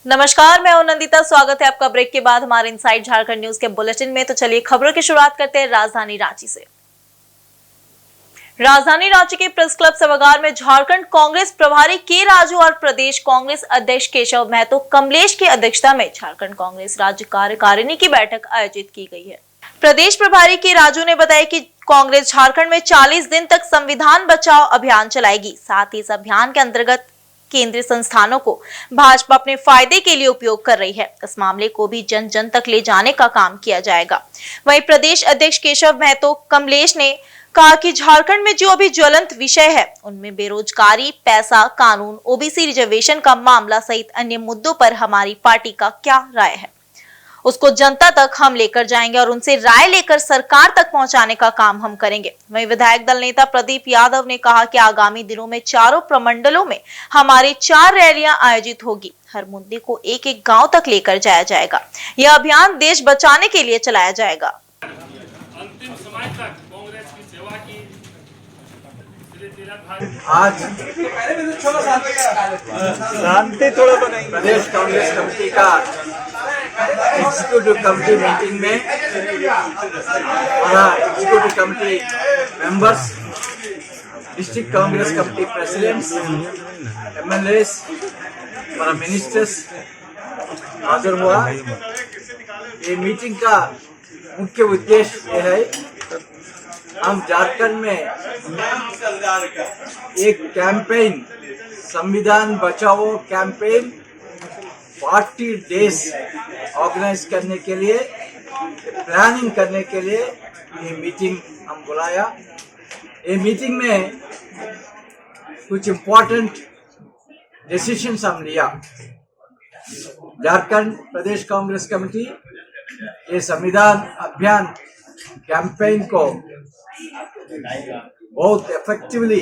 नमस्कार, मैं हूं नंदिता। स्वागत है आपका ब्रेक के बाद हमारे इनसाइड झारखंड न्यूज के बुलेटिन में। तो चलिए खबरों की शुरुआत करते हैं राजधानी रांची से। राजधानी रांची के प्रेस क्लब सभागार में झारखंड कांग्रेस प्रभारी के राजू और प्रदेश कांग्रेस अध्यक्ष केशव महतो कमलेश की अध्यक्षता में झारखंड कांग्रेस राज्य कार्यकारिणी की बैठक आयोजित की गई है। प्रदेश प्रभारी के राजू ने बताया कि कांग्रेस झारखंड में 40 दिन तक संविधान बचाओ अभियान चलाएगी। साथ ही इस अभियान के अंतर्गत केंद्रीय संस्थानों को भाजपा अपने फायदे के लिए उपयोग कर रही है। इस मामले को भी जन जन तक ले जाने का काम किया जाएगा। वहीं प्रदेश अध्यक्ष केशव महतो कमलेश ने कहा कि झारखंड में जो अभी ज्वलंत विषय है उनमें बेरोजगारी, पैसा, कानून, ओबीसी रिजर्वेशन का मामला सहित अन्य मुद्दों पर हमारी पार्टी का क्या राय है, उसको जनता तक हम लेकर जाएंगे और उनसे राय लेकर सरकार तक पहुंचाने का काम हम करेंगे। वहीं विधायक दल नेता प्रदीप यादव ने कहा कि आगामी दिनों में चारों प्रमंडलों में हमारी 4 रैलियां आयोजित होगी। हर मुद्दे को एक एक गांव तक लेकर जाया जाएगा। यह अभियान देश बचाने के लिए चलाया जाएगा। अंतिम समय तक कांग्रेस की सेवा की। आज शांति थोड़ा बनाएंगे। प्रदेश कांग्रेस कमेटी का एग्जीक्यूटिव कमेटी मीटिंग में executive committee members, district Congress committee presidents, MLAs और मिनिस्टर्स हाजिर हुआ। ये मीटिंग का मुख्य उद्देश्य यह है, हम झारखंड में एक कैंपेन, संविधान बचाओ कैंपेन 40 डेज ऑर्गेनाइज करने के लिए, प्लानिंग करने के लिए ये मीटिंग हम बुलाया। ये मीटिंग में कुछ इम्पोर्टेंट डिसीजंस हम लिया। झारखंड प्रदेश कांग्रेस कमेटी ये संविधान अभियान कैंपेन को बहुत इफेक्टिवली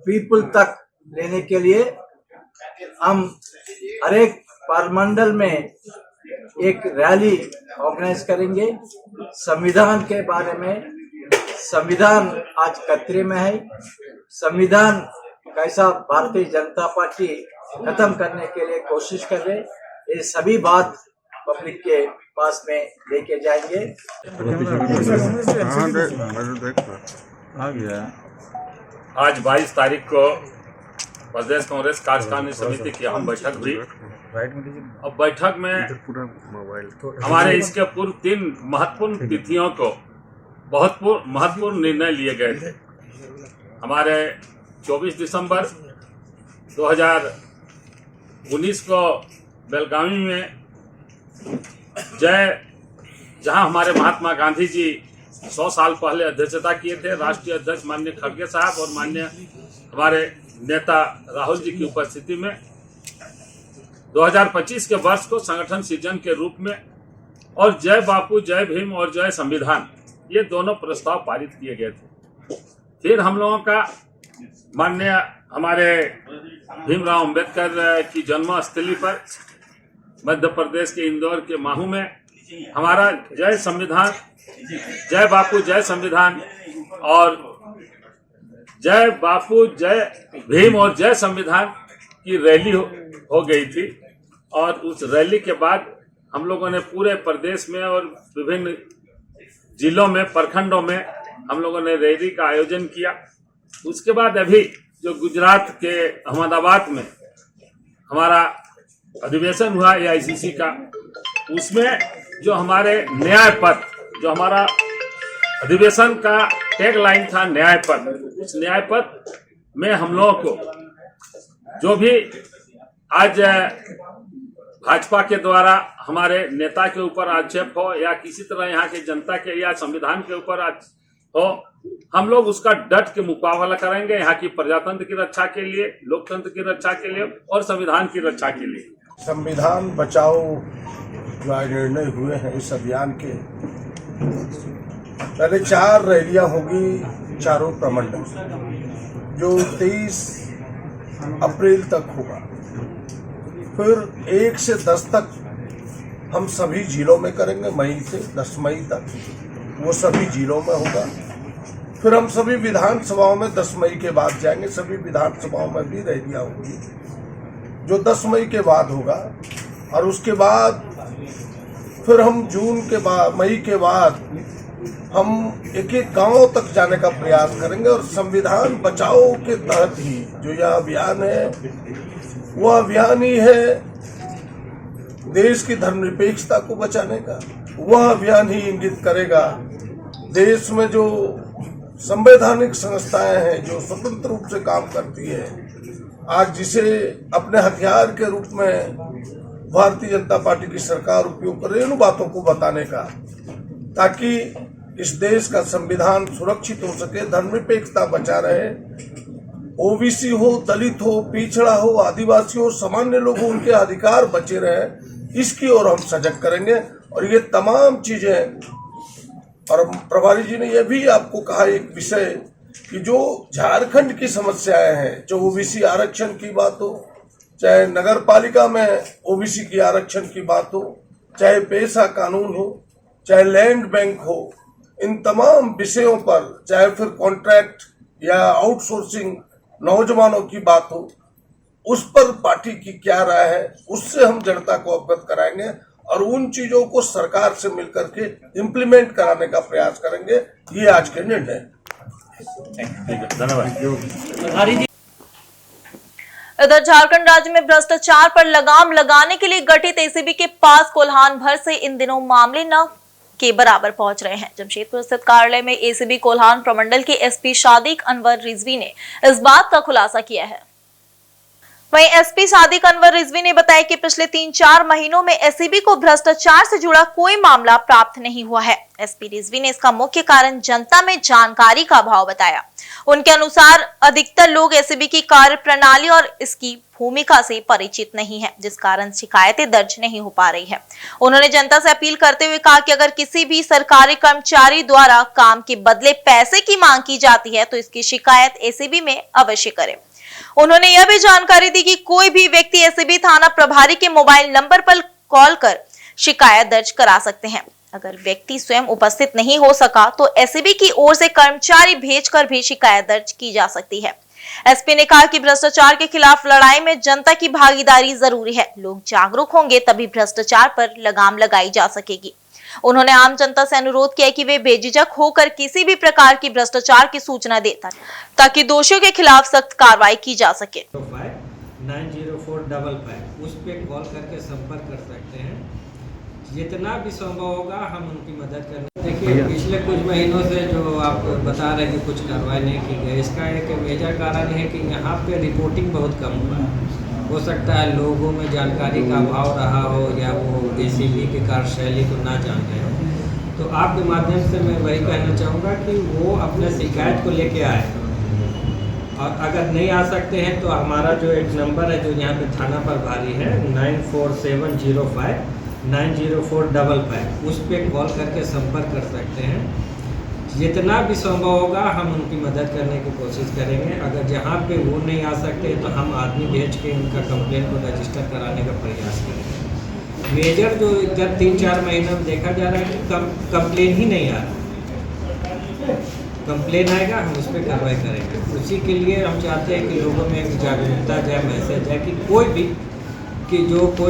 पीपल तक लेने के लिए हम हर एक प्रमंडल में एक रैली ऑर्गेनाइज करेंगे। संविधान के बारे में, संविधान आज खतरे में है, संविधान कैसा भारतीय जनता पार्टी खत्म करने के लिए कोशिश कर रहे, ये सभी बात पब्लिक के पास में लेके जाएंगे। आज 22 तारीख को प्रदेश कांग्रेस कार्यकारिणी समिति की अहम बैठक हुई। अब बैठक में हमारे इसके पूर्व 3 महत्वपूर्ण तिथियों को बहुत महत्वपूर्ण निर्णय लिए गए थे। हमारे 24 दिसंबर 2019 को बेलगावी में जहां हमारे महात्मा गांधी जी 100 साल पहले अध्यक्षता किए थे, राष्ट्रीय अध्यक्ष माननीय खड़गे साहब और माननीय हमारे नेता राहुल जी की उपस्थिति में 2025 के वर्ष को संगठन सृजन के रूप में और जय बापू, जय भीम और जय संविधान, ये दोनों प्रस्ताव पारित किए गए थे। फिर हम लोगों का माननीय हमारे भीमराव अंबेडकर की जन्मस्थली पर मध्य प्रदेश के इंदौर के महू में हमारा जय संविधान, जय बापू, जय संविधान और जय बापू, जय भीम और जय संविधान की रैली हो गई थी। और उस रैली के बाद हम लोगों ने पूरे प्रदेश में और विभिन्न जिलों में, प्रखंडों में हम लोगों ने रैली का आयोजन किया। उसके बाद अभी जो गुजरात के अहमदाबाद में हमारा अधिवेशन हुआ एआईसीसी का, उसमें जो हमारे न्याय पथ, जो हमारा अधिवेशन का टैग लाइन था न्याय पथ, उस न्याय पथ में हम लोगों को जो भी आज भाजपा के द्वारा हमारे नेता के ऊपर आक्षेप हो या किसी तरह यहाँ के जनता के या संविधान के ऊपर हो, हम लोग उसका डट के मुकाबला करेंगे। यहाँ की प्रजातंत्र की रक्षा के लिए, लोकतंत्र की रक्षा के लिए और संविधान की रक्षा के लिए। संविधान बचाओ जो निर्णय हुए हैं इस अभियान के, पहले 4 रैलियां होगी चारों प्रमंडल, जो 23 अप्रैल तक होगा। फिर 1 से 10 तक हम सभी जिलों में करेंगे, मई से 10 मई तक वो सभी जिलों में होगा। फिर हम सभी विधानसभाओं में 10 मई के बाद जाएंगे, सभी विधानसभाओं में भी रैलियां होगी। जो 10 मई के बाद होगा, और उसके बाद फिर हम जून के बाद, मई के बाद हम एक एक गांव तक जाने का प्रयास करेंगे। और संविधान बचाओ के तहत ही जो यह अभियान है, वह अभियान ही है देश की धर्मनिरपेक्षता को बचाने का। वह अभियान ही इंगित करेगा देश में जो संवैधानिक संस्थाएं हैं, जो स्वतंत्र रूप से काम करती है, आज जिसे अपने हथियार के रूप में भारतीय जनता पार्टी की सरकार उपयोग कर रही है, उन बातों को बताने का, ताकि इस देश का संविधान सुरक्षित हो सके, धर्मनिरपेक्षता बचा रहे। ओबीसी हो, दलित हो, पिछड़ा हो, आदिवासी हो, सामान्य लोग हो, उनके अधिकार बचे रहे, इसकी ओर हम सजग करेंगे। और ये तमाम चीजें, और प्रभारी जी ने यह भी आपको कहा एक विषय कि जो झारखंड की समस्याएं हैं, जो ओबीसी आरक्षण की बात हो, चाहे नगर पालिका में ओबीसी की आरक्षण की बात हो, चाहे पेशा कानून हो, चाहे लैंड बैंक हो, इन तमाम विषयों पर, चाहे फिर कॉन्ट्रैक्ट या आउटसोर्सिंग नौजवानों की बात हो, उस पर पार्टी की क्या राय है, उससे हम जनता को अवगत कराएंगे और उन चीजों को सरकार से मिलकर के इम्प्लीमेंट कराने का प्रयास करेंगे। ये आज के निर्णय। धन्यवाद। इधर झारखंड राज्य में भ्रष्टाचार पर लगाम लगाने के लिए गठित एसीबी के पास कोल्हान भर से इन दिनों मामले न के बराबर पहुंच रहे हैं। जमशेदपुर स्थित कार्यालय में एसीबी कोल्हान प्रमंडल के एसपी सादिक अनवर रिजवी ने इस बात का खुलासा किया है। वहीं एसपी सादिक अनवर रिजवी ने बताया कि पिछले 3-4 महीनों में एसीबी को भ्रष्टाचार से जुड़ा कोई मामला प्राप्त नहीं हुआ है। एसपी रिजवी ने इसका मुख्य कारण जनता में जानकारी का अभाव बताया। उनके अनुसार अधिकतर लोग एसीबी की कार्य प्रणाली और इसकी भूमिका से परिचित नहीं है, जिस कारण शिकायतें दर्ज नहीं हो पा रही है। उन्होंने जनता से अपील करते हुए कहा कि अगर किसी भी सरकारी कर्मचारी द्वारा काम के बदले पैसे की मांग की जाती है तो इसकी शिकायत एसीबी में अवश्य करें। उन्होंने यह भी जानकारी दी कि कोई भी व्यक्ति एसीबी थाना प्रभारी के मोबाइल नंबर पर कॉल कर शिकायत दर्ज करा सकते हैं। अगर व्यक्ति स्वयं उपस्थित नहीं हो सका तो एसीबी की ओर से कर्मचारी भेजकर भी शिकायत दर्ज की जा सकती है। एसपी ने कहा कि भ्रष्टाचार के खिलाफ लड़ाई में जनता की भागीदारी जरूरी है। लोग जागरूक होंगे तभी भ्रष्टाचार पर लगाम लगाई जा सकेगी। उन्होंने आम जनता से अनुरोध किया कि वे बेझिझक होकर किसी भी प्रकार की भ्रष्टाचार की सूचना दें ताकि दोषियों के खिलाफ सख्त कार्रवाई की जा सके। 90455 उस पे कॉल करके संपर्क कर सकते हैं। जितना भी संभव होगा हम उनकी मदद करेंगे। देखिए, पिछले कुछ महीनों से जो आप बता रहे हैं कि कुछ कार्रवाई नहीं की गई, इसका एक मेजर कारण है कि यहाँ पे रिपोर्टिंग बहुत कम हुआ है। हो सकता है लोगों में जानकारी का अभाव रहा हो या वो एसीबी की कार्यशैली को ना जान रहे हो। तो आपके माध्यम से मैं वही कहना चाहूँगा कि वो अपने शिकायत को लेके आए, और अगर नहीं आ सकते हैं तो हमारा जो एक नंबर है जो यहाँ पे थाना प्रभारी है 9470590455 उस पर कॉल करके संपर्क कर सकते हैं। जितना भी संभव होगा हम उनकी मदद करने की कोशिश करेंगे। अगर जहाँ पे वो नहीं आ सकते तो हम आदमी भेज के उनका कंप्लेन को रजिस्टर कराने का प्रयास करेंगे। मेजर जो इधर 3-4 महीनों में देखा जा रहा है कि कंप्लेन ही नहीं आ रहा। कंप्लेन आएगा हम उस पर कार्रवाई करेंगे। उसी के लिए हम चाहते हैं कि लोगों में एक जागरूकता जाए, मैसेज जाए कि कोई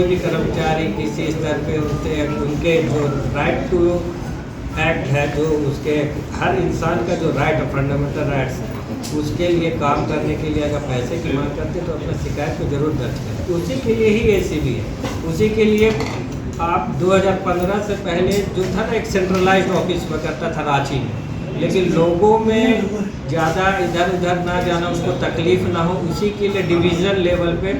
भी कर्मचारी किसी स्तर पे उनके जो राइट टू एक्ट है, जो उसके हर इंसान का जो राइट है, फंडामेंटल राइट्स है, उसके लिए काम करने के लिए अगर पैसे की मांग करते तो अपना शिकायत को जरूर दर्ज करें। उसी के लिए ही एसीबी है। उसी के लिए आप 2015 से पहले जो था ना, एक सेंट्रलाइज्ड ऑफिस हुआ करता था रांची में, लेकिन लोगों में ज़्यादा इधर उधर ना जाना, उसको तकलीफ ना हो, उसी के लिए डिवीज़न लेवल पे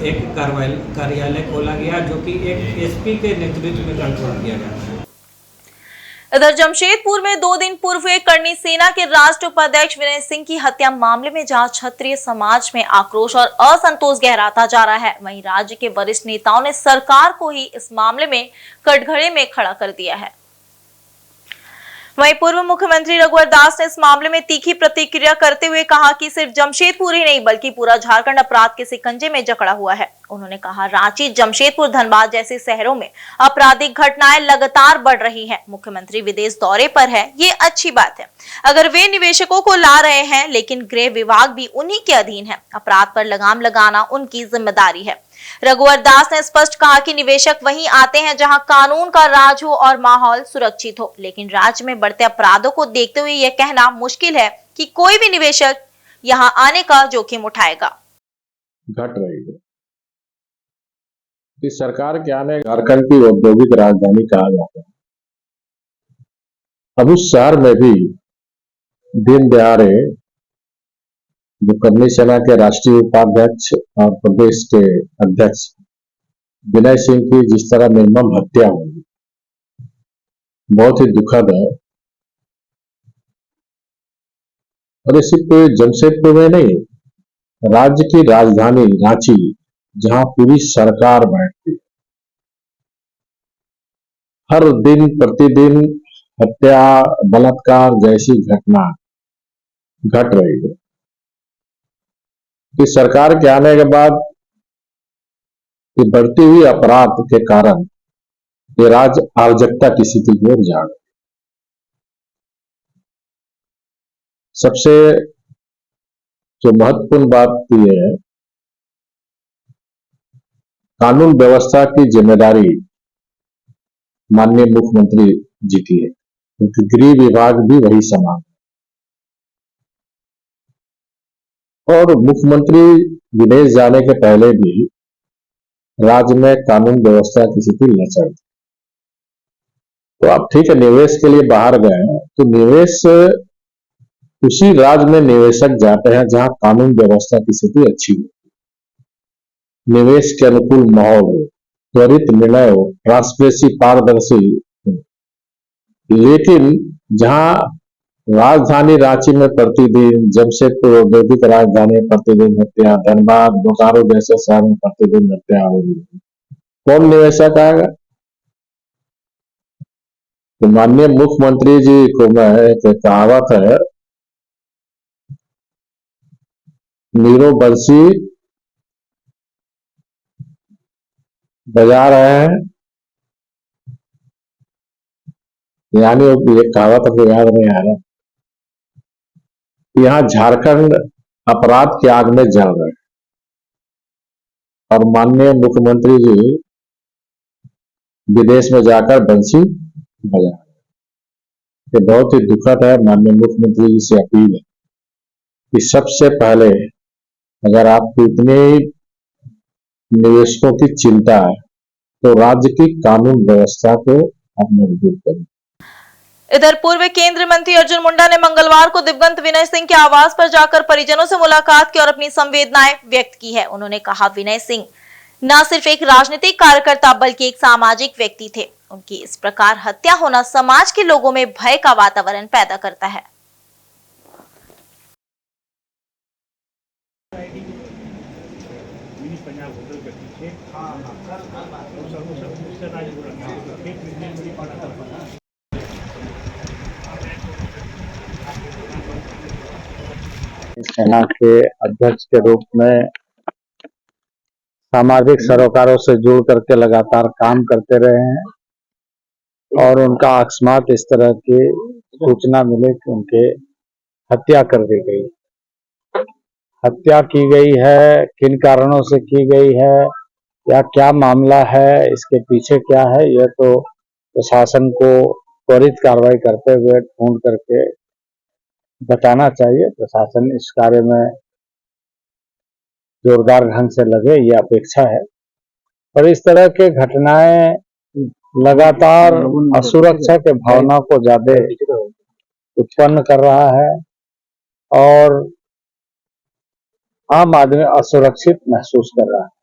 एक कार्यालय खोला गया जो कि एक एसपी के नेतृत्व में कंट्रोल किया गया। इधर जमशेदपुर में 2 दिन पूर्व हुए करनी सेना के राष्ट्रीय उपाध्यक्ष विनय सिंह की हत्या मामले में जहां क्षत्रिय समाज में आक्रोश और असंतोष गहराता जा रहा है, वहीं राज्य के वरिष्ठ नेताओं ने सरकार को ही इस मामले में कटघरे में खड़ा कर दिया है। वहीं पूर्व मुख्यमंत्री रघुवर दास ने इस मामले में तीखी प्रतिक्रिया करते हुए कहा कि सिर्फ जमशेदपुर ही नहीं बल्कि पूरा झारखंड अपराध के शिकंजे में जकड़ा हुआ है। उन्होंने कहा, रांची, जमशेदपुर, धनबाद जैसे शहरों में आपराधिक घटनाएं लगातार बढ़ रही हैं। मुख्यमंत्री विदेश दौरे पर है, ये अच्छी बात है। अगर वे निवेशकों को ला रहे हैं, लेकिन गृह विभाग भी उन्हीं के अधीन है। अपराध पर लगाम लगाना उनकी जिम्मेदारी है। रघुवर दास ने स्पष्ट कहा कि निवेशक वहीं आते हैं जहां कानून का राज हो और माहौल सुरक्षित हो, लेकिन राज्य में बढ़ते अपराधों को देखते हुए यह कहना मुश्किल है कि कोई भी निवेशक यहां आने का जोखिम उठाएगा। घट रही है। इस सरकार के आने झारखंड की औद्योगिक राजधानी कहा जाता है। अब उस शहर में भी दिन दहाड़े जो कर्मी सेना के राष्ट्रीय उपाध्यक्ष और प्रदेश के अध्यक्ष विनय सिंह की जिस तरह निर्मम हत्या हुई, बहुत ही दुखद है। और ये सिर्फ जमशेदपुर में नहीं, राज्य की राजधानी रांची, जहां पूरी सरकार बैठती, हर दिन प्रतिदिन हत्या, बलात्कार जैसी घटना घट रही है। इस सरकार के आने के बाद ये बढ़ती हुई अपराध के कारण ये राज्य अराजकता की स्थिति की ओर जा रहा है। सबसे जो महत्वपूर्ण बात यह है, कानून व्यवस्था की जिम्मेदारी माननीय मुख्यमंत्री जी की है, क्योंकि गृह विभाग भी वही संभाल। और मुख्यमंत्री विदेश जाने के पहले भी राज्य में कानून व्यवस्था की स्थिति लचर थी। तो आप ठीक है, निवेश के लिए बाहर गए, तो निवेश उसी राज्य में निवेशक जाते हैं जहां कानून व्यवस्था की स्थिति अच्छी हो, निवेश के अनुकूल माहौल हो, त्वरित निर्णय हो, ट्रांसपेरेंसी, पारदर्शी। लेकिन जहां राजधानी रांची में प्रतिदिन, जमशेदपुर औद्योगिक राजधानी प्रतिदिन हत्या, धनबाद, बोकारो जैसे शहर में प्रतिदिन हत्या हो रही है, कौन निवेशक आएगा? तो माननीय मुख्यमंत्री जी को मैं एक कहावत है, नीरो बंसी बजा रहे हैं, यानी ये कहावत आपको याद नहीं आ रहा। यहाँ झारखंड अपराध की आग में जल रहे हैं और माननीय मुख्यमंत्री जी विदेश में जाकर बंसी बजा रहे हैं। ये बहुत ही दुखद है। माननीय मुख्यमंत्री जी से अपील है कि सबसे पहले अगर आपको इतने निवेशकों की चिंता है तो राज्य की कानून व्यवस्था को आप मजबूत करें। इधर पूर्व केंद्रीय मंत्री अर्जुन मुंडा ने मंगलवार को दिवंगत विनय सिंह के आवास पर जाकर परिजनों से मुलाकात की और अपनी संवेदनाएं व्यक्त की है। उन्होंने कहा, विनय सिंह न सिर्फ एक राजनीतिक कार्यकर्ता बल्कि एक सामाजिक व्यक्ति थे। उनकी इस प्रकार हत्या होना समाज के लोगों में भय का वातावरण पैदा करता है। सेना के अध्यक्ष के रूप में सामाजिक सरोकारों से जुड़ करके लगातार काम करते रहे हैं और उनका अकस्मात इस तरह की सूचना मिले कि उनके हत्या कर दी गई। हत्या की गई है, किन कारणों से की गई है या क्या मामला है, इसके पीछे क्या है, यह तो प्रशासन को त्वरित कार्रवाई करते हुए ढूंढ करके बताना चाहिए। प्रशासन इस कार्य में जोरदार ढंग से लगे, ये अपेक्षा है। और इस तरह के घटनाएं लगातार असुरक्षा के भावना को ज्यादा उत्पन्न कर रहा है और आम आदमी असुरक्षित महसूस कर रहा है।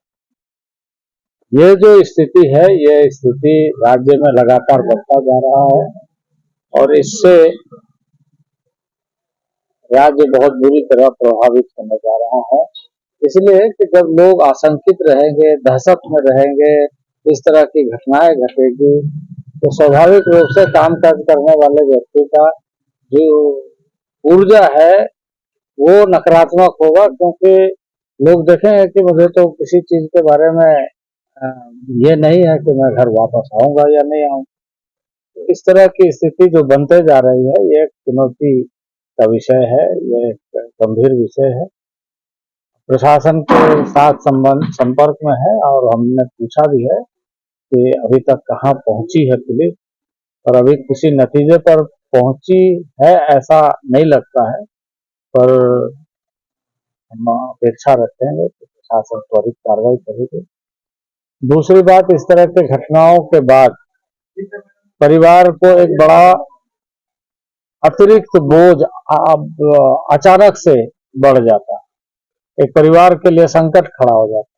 ये जो स्थिति है, ये स्थिति राज्य में लगातार बढ़ता जा रहा है और इससे राज्य बहुत बुरी तरह प्रभावित होने जा रहा है। इसलिए कि जब लोग आशंकित रहेंगे, दहशत में रहेंगे, इस तरह की घटनाएं घटेगी तो स्वाभाविक रूप से कामकाज करने वाले व्यक्ति का जो ऊर्जा है वो नकारात्मक होगा, क्योंकि लोग देखेंगे कि मुझे तो किसी चीज के बारे में ये नहीं है कि मैं घर वापस आऊंगा या नहीं आऊंगा। तो इस तरह की स्थिति जो बनते जा रही है, ये एक चुनौती का विषय है, ये एक गंभीर विषय है। प्रशासन के साथ संपर्क में है और हमने पूछा भी है कि अभी तक कहाँ पहुंची है पुलिस, और अभी किसी नतीजे पर पहुंची है ऐसा नहीं लगता है, पर हम अपेक्षा रखेंगे कि प्रशासन त्वरित कार्रवाई करेगी। दूसरी बात, इस तरह के घटनाओं के बाद परिवार को एक बड़ा अतिरिक्त बोझ अचानक से बढ़ जाता है, एक परिवार के लिए संकट खड़ा हो जाता है।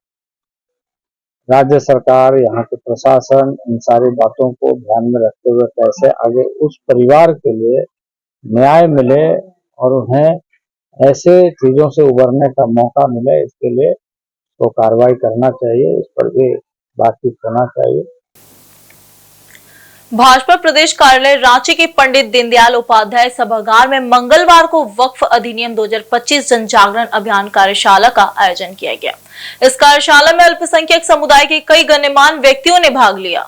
राज्य सरकार, यहाँ के प्रशासन इन सारी बातों को ध्यान में रखते हुए कैसे आगे उस परिवार के लिए न्याय मिले और उन्हें ऐसे चीजों से उबरने का मौका मिले, इसके लिए तो कार्रवाई करना चाहिए, इस पर भी बातचीत होना चाहिए। भाजपा प्रदेश कार्यालय रांची के पंडित दीनदयाल उपाध्याय सभागार में मंगलवार को वक्फ अधिनियम 2025 जन जागरण अभियान कार्यशाला का आयोजन किया गया। इस कार्यशाला में अल्पसंख्यक समुदाय के कई गण्यमान्य व्यक्तियों ने भाग लिया।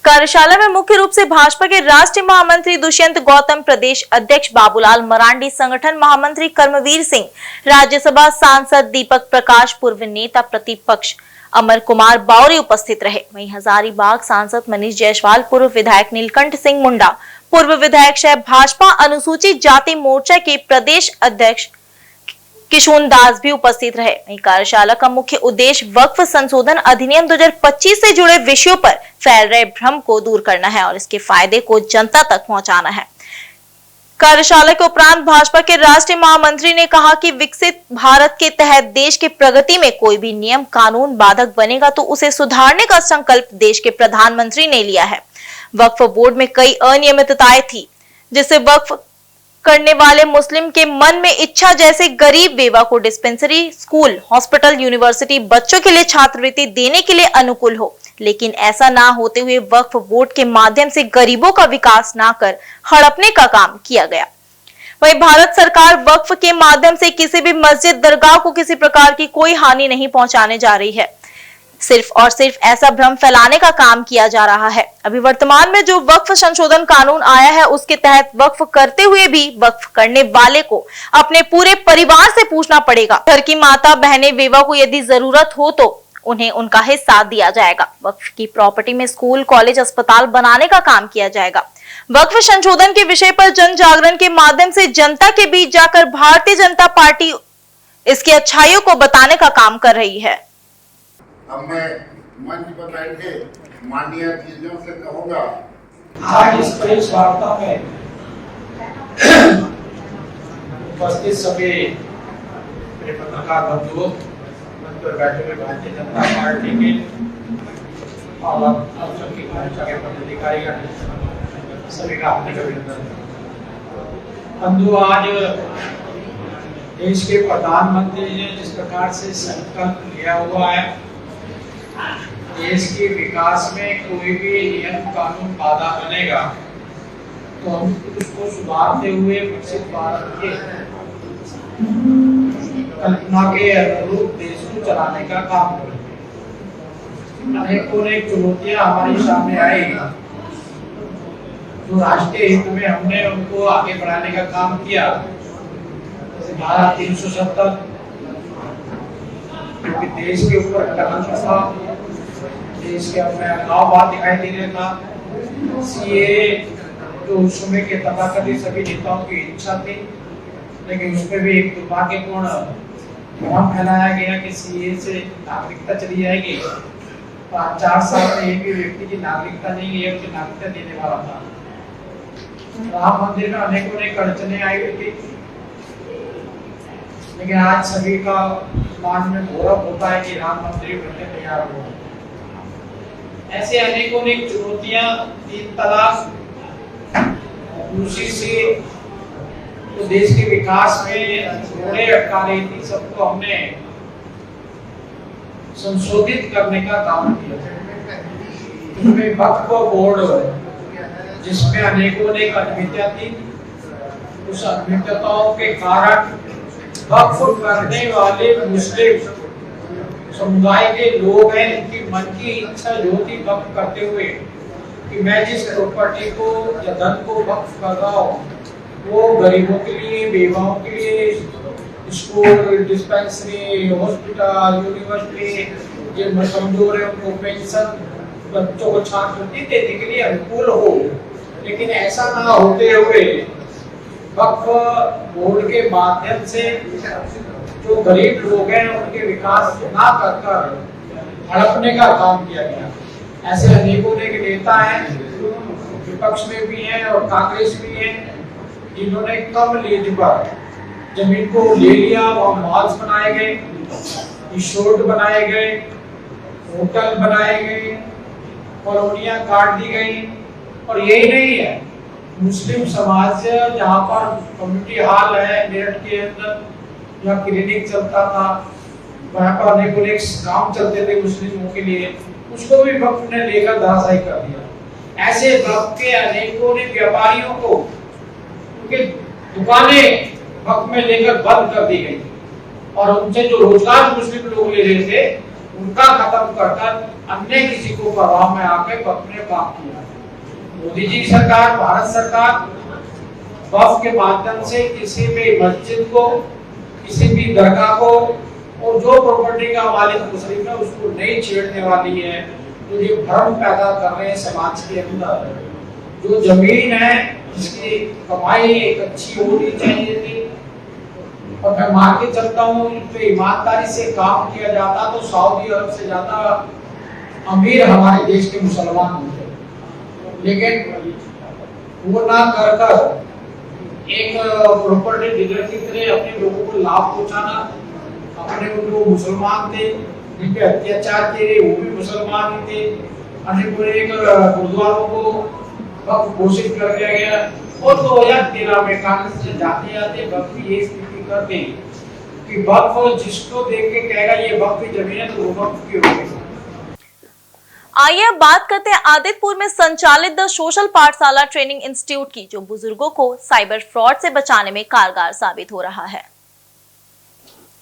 कार्यशाला में मुख्य रूप से भाजपा के राष्ट्रीय महामंत्री दुष्यंत गौतम, प्रदेश अध्यक्ष बाबूलाल मरांडी, संगठन महामंत्री कर्मवीर सिंह, राज्यसभा सांसद दीपक प्रकाश, पूर्व नेता प्रतिपक्ष अमर कुमार बावरी उपस्थित रहे। वहीं हजारीबाग सांसद मनीष जायसवाल, पूर्व विधायक नीलकंठ सिंह मुंडा, पूर्व विधायक सह भाजपा अनुसूचित जाति मोर्चा के प्रदेश अध्यक्ष किशोर दास भी उपस्थित रहे। वहीं कार्यशाला का मुख्य उद्देश्य वक्फ संशोधन अधिनियम 2025 से जुड़े विषयों पर फैल रहे भ्रम को दूर करना है और इसके फायदे को जनता तक पहुंचाना है। कार्यशाला के उपरांत भाजपा के राष्ट्रीय महामंत्री ने कहा कि विकसित भारत के तहत देश की प्रगति में कोई भी नियम कानून बाधक बनेगा तो उसे सुधारने का संकल्प देश के प्रधानमंत्री ने लिया है। वक्फ बोर्ड में कई अनियमितताएं थी, जिससे वक्फ करने वाले मुस्लिम के मन में इच्छा, जैसे गरीब बेवा को डिस्पेंसरी, स्कूल, हॉस्पिटल, यूनिवर्सिटी, बच्चों के लिए छात्रवृत्ति देने के लिए अनुकूल हो, लेकिन ऐसा ना होते हुए वक्फ बोर्ड के माध्यम से गरीबों का विकास ना कर हड़पने का काम किया गया। वहीं भारत सरकार वक्फ के माध्यम से किसी भी मस्जिद, दरगाह को किसी प्रकार की कोई हानि नहीं पहुंचाने जा रही है। सिर्फ और सिर्फ ऐसा भ्रम फैलाने का काम किया जा रहा है। अभी वर्तमान में जो वक्फ संशोधन कानून आया है, उसके तहत वक्फ करते हुए भी वक्फ करने वाले को अपने पूरे परिवार से पूछना पड़ेगा। घर की माता, बहनें, बेवा को यदि जरूरत हो तो उन्हें उनका हिस्सा दिया जाएगा। वक्फ की प्रॉपर्टी में स्कूल, कॉलेज, अस्पताल बनाने का काम किया जाएगा। वक्फ संशोधन के विषय पर जन जागरण के माध्यम से जनता के बीच जाकर भारतीय जनता पार्टी इसकी अच्छाइयों को बताने का काम कर रही है। अब मैं मंच पर बैठे माननीय अतिथियों से कहूंगा, आज इस प्रेस वार्ता में उपस्थित सभी पत्रकार बंधुओं, मंच पर बैठे हुए भारतीय जनता पार्टी के और अल्पसंख्यक मोर्चा के पदाधिकारीगण, सभी का हार्दिक अभिनंदन। बंधु, आज देश के प्रधानमंत्री ने जिस प्रकार से संकल्प लिया हुआ है, देश के विकास में कोई भी नियम कानून बाधा बनेगा तो हम उसको सुधारते हुए विकसित भारत के कल्पना के अनुरूप देश को चलाने का काम करेंगे। अनेक चुनौतियां हमारे सामने आई, जो राष्ट्रीय हित में हमने उनको आगे बढ़ाने का काम किया। जैसे धारा 370 क्योंकि देश के ऊपर कलंक था, देश के अपने अलावाबाद दिखाई दे रहा था। सीएए जो उस समय के तथाकथित सभी नेताओं की इच्छा थी, लेकिन उसमें भी एक दुर्भाग्यपूर्ण भ्रम फैलाया गया कि सीएए से नागरिकता चली जाएगी। 4 साल में एक भी व्यक्ति की नागरिकता नहीं है, उसे नागरिकता देने वाला था। राम मंदिर में अनेक अड़चने आई हुई थी, लेकिन आज सभी का मान में गौरव होता है कि राम मंदिर बनने तैयार हुआ। ऐसे अनेकों चुनौतियां, 3 तलाक, दूसरी से तो देश के विकास में घोड़े अटका रही थी, सबको हमने संशोधित करने का काम किया। उसमें वक्फ बोर्ड जिसमें अनेकों ने अद्वितीयता थी, उस अद्वितीयताओं के कारण वक्फ करने वाले मुस्लिम समुदाय के लोग हैं, उनकी मन की इच्छा जो थी वक्फ करते हुए कि मैं जिस प्रॉपर्टी को या धन को वक्फ कर रहा हूँ वो गरीबों के लिए, बेवाओं के लिए, स्कूल, डिस्पेंसरी, हॉस्पिटल, यूनिवर्सिटी, जो कमजोर है उनको पेंशन, बच्चों को छात्रवृत्ति देने के लिए अनुकूल हो। लेकिन ऐसा ना होते हुए वक्फ बोर्ड के माध्यम से जो गरीब लोग हैं उनके विकास ना कर हड़पने का काम किया गया। ऐसे अनेकों नेता हैं, विपक्ष में भी हैं और कांग्रेस भी हैं, जिन्होंने कम लीज पर जमीन को ले लिया, वहाँ मॉल्स बनाए गए, रिसोर्ट बनाए गए, होटल बनाए गए, कॉलोनियां काट दी गई। और यही नहीं है, मुस्लिम समाज जहाँ पर कम्युनिटी हॉल है मेरठ के अंदर, जहाँ क्लिनिक चलता था, वहाँ पर अनेकों काम चलते थे मुस्लिमों के लिए, उसको भी वक्फ ने लेकर धराशायी कर दिया। ऐसे वक्फ के अनेकों ने व्यापारियों को उनके दुकानें वक्फ में लेकर बंद कर दी गई और उनसे जो रोजगार मुस्लिम लोग ले रहे थे उनका खत्म कर अन्य किसी को प्रभाव में आकर वक्फ ने काम किया। मोदी जी की सरकार, भारत सरकार वक्फ के माध्यम से किसी भी मस्जिद को, किसी भी दरगाह को और जो प्रॉपर्टी का मालिक मुस्लिम है उसको नहीं छेड़ने वाली है। तो ये भ्रम पैदा कर रहे हैं समाज के अंदर। जो जमीन है जिसकी कमाई एक अच्छी होनी चाहिए थी, और मैं मान के चलता हूँ तो ईमानदारी से काम किया जाता तो सऊदी अरब से ज्यादा अमीर हमारे देश के मुसलमान होते, लेकिन वो ना कर एक प्रॉपर्टी डीलर की तरह अपने लोगों को लाभ पहुंचाना, अपने जो मुसलमान थे जिन पे अत्याचार किए वो भी मुसलमान ही थे, अनेक गुरुद्वारों को वक्फ घोषित कर दिया गया। और 2013 में कांग्रेस से जाते जाते वक्फ की ये स्थिति कर दी कि वक्फ जिसको देख के कहेगा ये वक्फ की जमीन है तो वो वक्फ की होगी। आइए अब बात करते हैं आदितपुर में संचालित द सोशल पाठशाला ट्रेनिंग इंस्टीट्यूट की, जो बुजुर्गों को साइबर फ्रॉड से बचाने में कारगर साबित हो रहा है।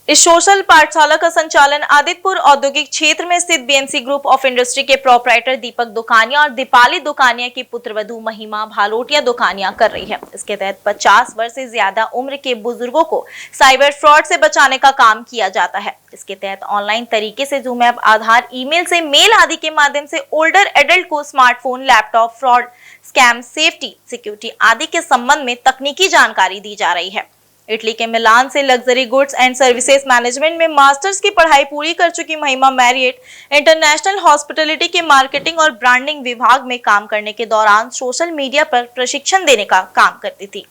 इस सोशल पाठशाला का संचालन आदितपुर औद्योगिक क्षेत्र में स्थित बीएमसी ग्रुप ऑफ इंडस्ट्री के प्रोपराइटर दीपक दुकानिया और दीपाली दुकानिया की पुत्रवधू महिमा भालोटिया दुकानिया कर रही है। इसके तहत 50 वर्ष से ज्यादा उम्र के बुजुर्गों को साइबर फ्रॉड से बचाने का काम किया जाता है। इसके तहत ऑनलाइन तरीके से जूम ऐप, आधार, ईमेल से मेल आदि के माध्यम से ओल्डर एडल्ट को smartphone, laptop, fraud, scam, safety, security आदि के संबंध में तकनीकी जानकारी दी जा रही है। इटली के मिलान से luxury goods and services management में मास्टर्स की पढ़ाई पूरी कर चुकी महिमा मैरियट इंटरनेशनल हॉस्पिटैलिटी के मार्केटिंग और ब्रांडिंग विभाग में काम करने के दौरान सोशल मीडिया पर प्रशिक्षण देने का काम करती थी।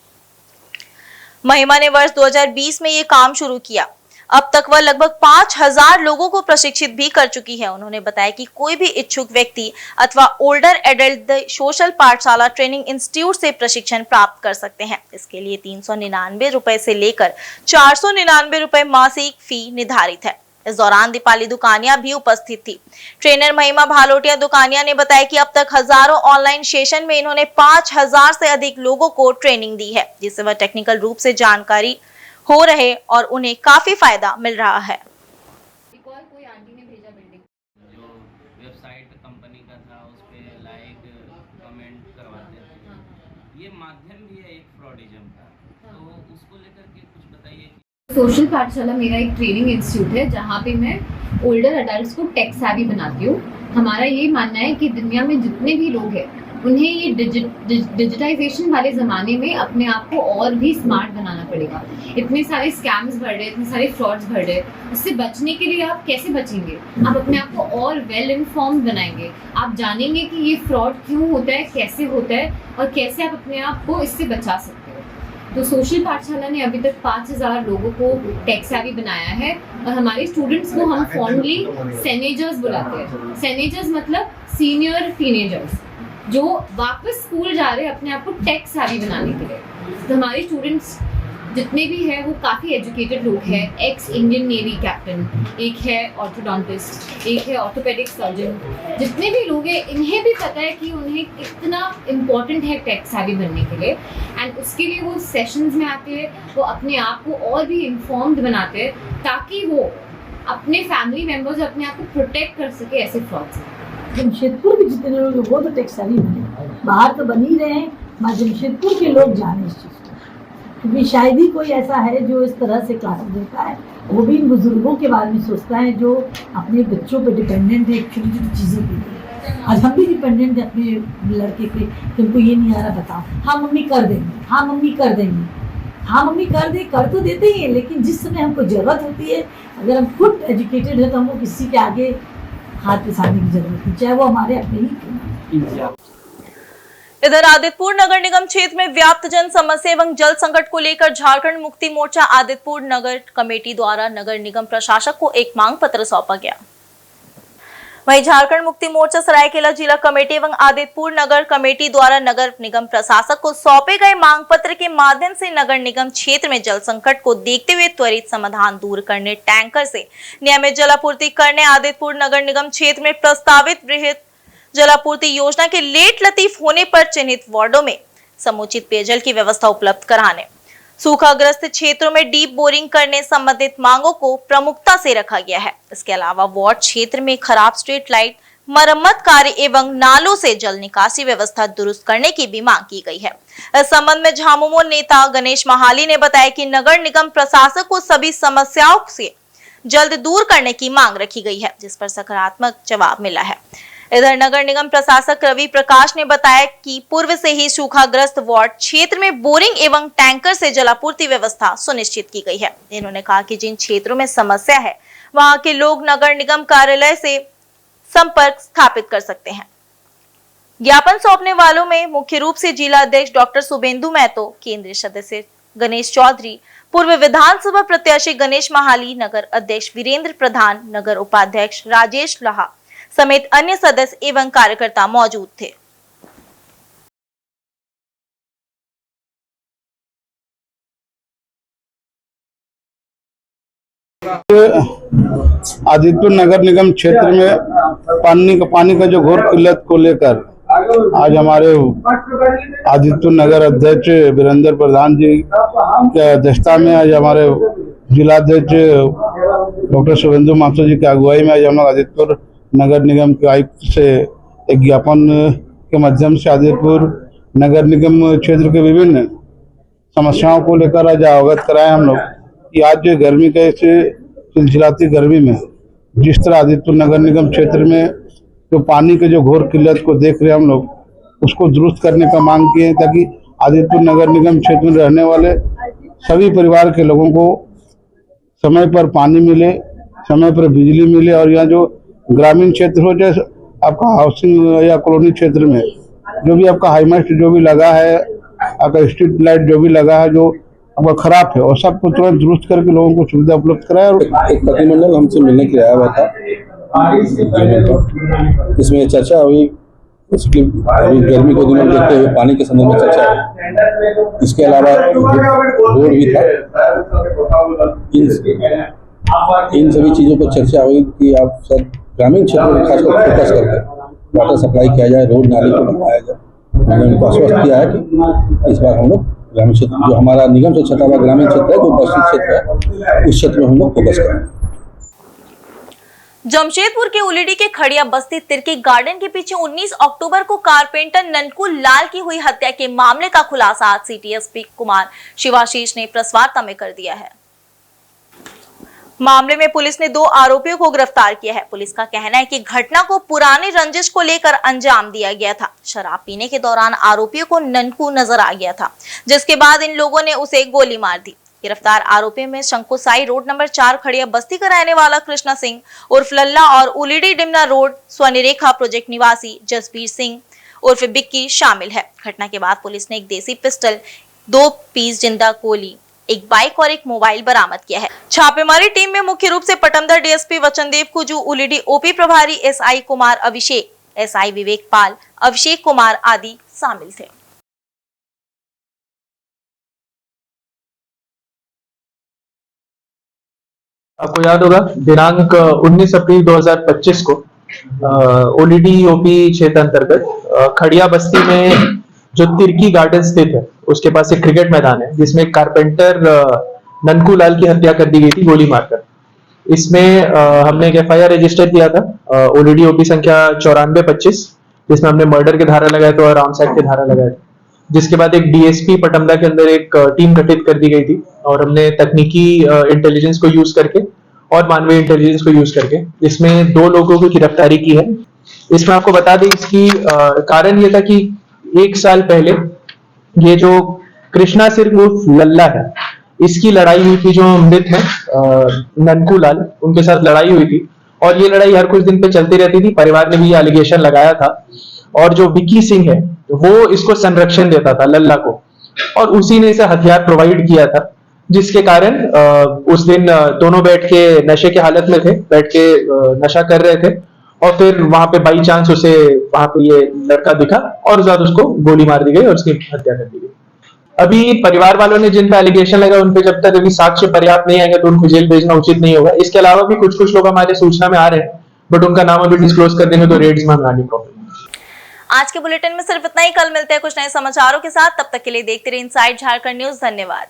महिमा ने वर्ष 2020 में ये काम शुरू किया। अब तक वह लगभग 5000 लोगों को प्रशिक्षित भी कर चुकी है। उन्होंने बताया कि कोई भी इच्छुक व्यक्ति अथवा ओल्डर एडल्ट द सोशल पाठशाला ट्रेनिंग इंस्टीट्यूट से प्रशिक्षण प्राप्त कर सकते हैं। इसके लिए 399 रुपए से लेकर 499 रुपए मासिक फी निर्धारित है। इस दौरान दीपाली दुकानिया भी उपस्थित थी। ट्रेनर महिमा भालोटिया दुकानिया ने बताया कि अब तक हजारों ऑनलाइन सेशन में इन्होंने 5000 से अधिक लोगों को ट्रेनिंग दी है, जिससे वह टेक्निकल रूप से जानकारी हो रहे और उन्हें काफी फायदा मिल रहा है। एक और कोई आंटी ने भेजा बिल्डिंग जो वेबसाइट कंपनी का था उस पे लाइक कमेंट करवाते थे, ये माध्यम भी है एक फ्रॉडिज्म का, तो उसको लेकर के कुछ बताइए। सोशल पाठशाला मेरा एक ट्रेनिंग इंस्टीट्यूट है जहाँ पे मैं ओल्डर अडल्ट्स को टेक सेवी बनाती हूँ। हमारा ये मानना है कि दुनिया में जितने भी लोग हैं उन्हें ये डिजिटाइजेशन वाले ज़माने में अपने आप को और भी स्मार्ट बनाना पड़ेगा। इतने सारे स्कैम्स बढ़ रहे, इतने सारे फ्रॉड्स बढ़ रहे, उससे बचने के लिए आप कैसे बचेंगे? आप अपने आप को और वेल इन्फॉर्म्ड बनाएंगे। आप जानेंगे कि ये फ्रॉड क्यों होता है, कैसे होता है और कैसे आप अपने आप को इससे बचा सकते हो। तो सोशल पाठशाला ने अभी तक 5000 लोगों को टेक सेवी बनाया है और हमारे स्टूडेंट्स को हम फॉर्मली सेनेजर्स बुलाते हैं। सेनेजर्स मतलब सीनियर टीनेजर्स जो वापस स्कूल जा रहे हैं अपने आप को टेक सेवी बनाने के लिए। तो हमारे स्टूडेंट्स जितने भी है वो काफ़ी एजुकेटेड लोग हैं। एक्स इंडियन नेवी कैप्टन, एक है ऑर्थोडोंटिस्ट, एक है ऑर्थोपेडिक सर्जन। जितने भी लोग हैं इन्हें भी पता है कि उन्हें कितना इम्पोर्टेंट है टेक सेवी बनने के लिए, एंड उसके लिए वो सेशंस में आते हैं, वो अपने आप को और भी इन्फॉर्म्ड बनाते हैं ताकि वो अपने फैमिली मेम्बर्स अपने आप को प्रोटेक्ट कर सके ऐसे फ्रॉड से। जमशेदपुर भी जितने लोग वो तो टेक सेवी बने, बाहर तो बन ही रहे हैं, मगर जमशेदपुर के लोग जाने इस चीज़ को, क्योंकि शायद ही कोई ऐसा है जो इस तरह से क्लास देता है, वो भी इन बुजुर्गों के बारे में सोचता है जो अपने बच्चों पे डिपेंडेंट है छोटी छोटी चीज़ों के लिए। आज हम भी डिपेंडेंट है अपने लड़के पे, तुमको ये नहीं आ रहा बताओ, हाँ मम्मी कर देंगे, हाँ मम्मी कर देंगे, हाँ मम्मी कर दे, कर तो देते ही हैं, लेकिन जिस समय हमको ज़रूरत होती है, अगर हम खुद एजुकेटेड है तो हमको किसी के आगे हाथ पिसाने की जरूरत नहीं, चाहे वो हमारे अपने ही क्यों ना। इधर आदित्यपुर नगर निगम क्षेत्र में व्याप्त जन समस्या एवं जल संकट को लेकर झारखंड मुक्ति मोर्चा आदित्यपुर नगर कमेटी द्वारा नगर निगम प्रशासक को एक मांग पत्र सौंपा गया। वहीं झारखंड मुक्ति मोर्चा सरायकेला जिला कमेटी एवं आदित्यपुर नगर कमेटी द्वारा नगर निगम प्रशासक को सौंपे गए मांग पत्र के माध्यम से नगर निगम क्षेत्र में जल संकट को देखते हुए त्वरित समाधान दूर करने, टैंकर से नियमित जलापूर्ति करने, आदित्यपुर नगर निगम क्षेत्र में प्रस्तावित बृहद जलापूर्ति योजना के लेट लतीफ होने पर चिन्हित वार्डों में समुचित पेयजल की व्यवस्था उपलब्ध कराने, सूखाग्रस्त क्षेत्रों में डीप बोरिंग करने संबंधित मांगों को प्रमुखता से रखा गया है। इसके अलावा वार्ड क्षेत्र में खराब स्ट्रीट लाइट मरम्मत कार्य एवं नालों से जल निकासी व्यवस्था दुरुस्त करने की भी मांग की गई है। इस संबंध में झामुमो नेता गणेश महाली ने बताया कि नगर निगम प्रशासक को सभी समस्याओं से जल्द दूर करने की मांग रखी गई है, जिस पर सकारात्मक जवाब मिला है। इधर नगर निगम प्रशासक रवि प्रकाश ने बताया कि पूर्व से ही सूखाग्रस्त वार्ड क्षेत्र में बोरिंग एवं टैंकर से जलापूर्ति व्यवस्था सुनिश्चित की गई है। इन्होंने कहा कि जिन क्षेत्रों में समस्या है वहां के लोग नगर निगम कार्यालय से संपर्क स्थापित कर सकते हैं। ज्ञापन सौंपने वालों में मुख्य रूप से जिला अध्यक्ष डॉक्टर शुभेंदु महतो, केंद्रीय सदस्य गणेश चौधरी, पूर्व विधानसभा प्रत्याशी गणेश महाली, नगर अध्यक्ष वीरेंद्र प्रधान, नगर उपाध्यक्ष राजेश लाहा समेत अन्य सदस्य एवं कार्यकर्ता मौजूद थे। आदित्यपुर नगर निगम क्षेत्र में पानी का जो घोर किल्लत को लेकर आज हमारे आदित्यपुर नगर अध्यक्ष वीरेंद्र प्रधान जी के अध्यक्षता में आज हमारे जिलाध्यक्ष डॉक्टर शुभेंदु महतो जी की अगुवाई में आज हम लोग आदित्यपुर नगर निगम के आयुक्त से एक ज्ञापन के माध्यम से आदित्यपुर नगर निगम क्षेत्र के विभिन्न समस्याओं को लेकर आज अवगत कराए हम लोग कि आज गर्मी के चिलचिलाती गर्मी में जिस तरह आदित्यपुर नगर निगम क्षेत्र में जो पानी के जो घोर किल्लत को देख रहे हैं हम लोग, उसको दुरुस्त करने का मांग किए ताकि आदित्यपुर नगर निगम क्षेत्र में रहने वाले सभी परिवार के लोगों को समय पर पानी मिले, समय पर बिजली मिले, और यहाँ जो ग्रामीण क्षेत्र हो चाहे आपका हाउसिंग या कॉलोनी क्षेत्र में जो भी आपका हाईमास्ट जो भी लगा है, आपका स्ट्रीट लाइट जो भी लगा है जो आपका खराब है, और सबको तुरंत दुरुस्त करके लोगों को सुविधा उपलब्ध कराया। और एक प्रतिनिधिमंडल हमसे मिलने के लिए आया हुआ था, इसमें चर्चा हुई, उसकी अभी गर्मी को दिनों देखते हुए पानी के संबंध में चर्चा हुई। इसके अलावा रोड भी था, इन सभी चीज़ों पर चर्चा हुई कि आप सब ग्रामीण क्षेत्रों में खासकर फोकस करके वाटर सप्लाई किया जाए, रोड नाली को बनवाया जाए। मैंने उनको आश्वस्त किया है कि इस बार हम लोग ग्रामीण क्षेत्र जो हमारा निगम से छटा हुआ ग्रामीण क्षेत्र है, जो बस्ती क्षेत्र है, उस क्षेत्र में हम लोग फोकस करें। जमशेदपुर के उलिडी के खड़िया बस्ती तिर्की गार्डन के पीछे 19 अक्टूबर को कारपेंटर ननकू लाल की हुई हत्या के मामले का खुलासा आज सिटी एसपी कुमार शिवाशीष ने प्रेस वार्ता में कर दिया है। मामले में पुलिस ने 2 आरोपियों को गिरफ्तार किया है। पुलिस का कहना है कि घटना को पुरानी रंजिश को लेकर अंजाम दिया गया था। शराब पीने के दौरान आरोपियों को ननकू नजर आ गया था, जिसके बाद इन लोगों ने उसे गोली मार दी। गिरफ्तार आरोपियों में शंकुसाई रोड नंबर 4 खड़िया बस्ती का रहने वाला कृष्णा सिंह उर्फ लल्ला और उलिडी डिमना रोड स्वनिरेखा प्रोजेक्ट निवासी जसबीर सिंह उर्फ बिक्की शामिल है। घटना के बाद पुलिस ने एक देसी पिस्टल, 2 पीस जिंदा गोली, एक बाइक और एक मोबाइल बरामद किया है। छापेमारी टीम में मुख्य रूप से पटमदर डीएसपी वचनदेव कुजू, उलिडी ओपी प्रभारी एसआई कुमार अभिषेक, एसआई विवेक पाल, अभिषेक कुमार आदि शामिल थे। आपको याद होगा दिनांक 19 अप्रैल 2025 को ओलीडी ओपी क्षेत्र अंतर्गत खड़िया बस्ती में जो तिरकी गार्डन स्थित है उसके पास एक क्रिकेट मैदान है जिसमें कारपेंटर ननकू लाल की हत्या कर दी गई थी गोली मारकर। इसमें हमने एक एफआईआर रजिस्टर किया था ओलीडी ओपी संख्या 9425 जिसमें हमने मर्डर के धारा लगाए थे और आर्म्स एक्ट के धारा लगाए थे। जिसके बाद एक डीएसपी पटमदा के अंदर एक टीम गठित कर दी गई थी और हमने तकनीकी इंटेलिजेंस को यूज करके और मानवीय इंटेलिजेंस को यूज करके इसमें 2 लोगों की गिरफ्तारी की है। इसमें आपको बता दें इसकी कारण ये था कि 1 साल पहले ये जो कृष्णा सिंह उर्फ लल्ला है इसकी लड़ाई हुई थी, जो मृत है ननकू लाल उनके साथ लड़ाई हुई थी और ये लड़ाई हर कुछ दिन पे चलती रहती थी। परिवार ने भी ये एलिगेशन लगाया था और जो विक्की सिंह है वो इसको संरक्षण देता था लल्ला को और उसी ने इसे हथियार प्रोवाइड किया था, जिसके कारण उस दिन दोनों बैठ के नशे के हालत में थे, बैठ के नशा कर रहे थे और फिर वहां पे बाई चांस उसे वहां पे ये लड़का दिखा और उसके बाद उसको गोली मार दी गई और उसकी हत्या कर दी गई। अभी परिवार वालों ने जिन पे एलिगेशन लगा उन पे जब तक अभी साक्ष्य पर्याप्त नहीं आएंगे तो उनको जेल भेजना उचित नहीं होगा। इसके अलावा भी कुछ लोग हमारे सूचना में आ रहे हैं बट उनका नाम अभी डिस्क्लोज कर देंगे तो रेड्स में हमारी प्रॉब्लम। आज के बुलेटिन में सिर्फ इतना ही। कल मिलते हैं कुछ नए समाचारों के साथ, तब तक के लिए देखते रहिए इनसाइड झारखंड न्यूज। धन्यवाद।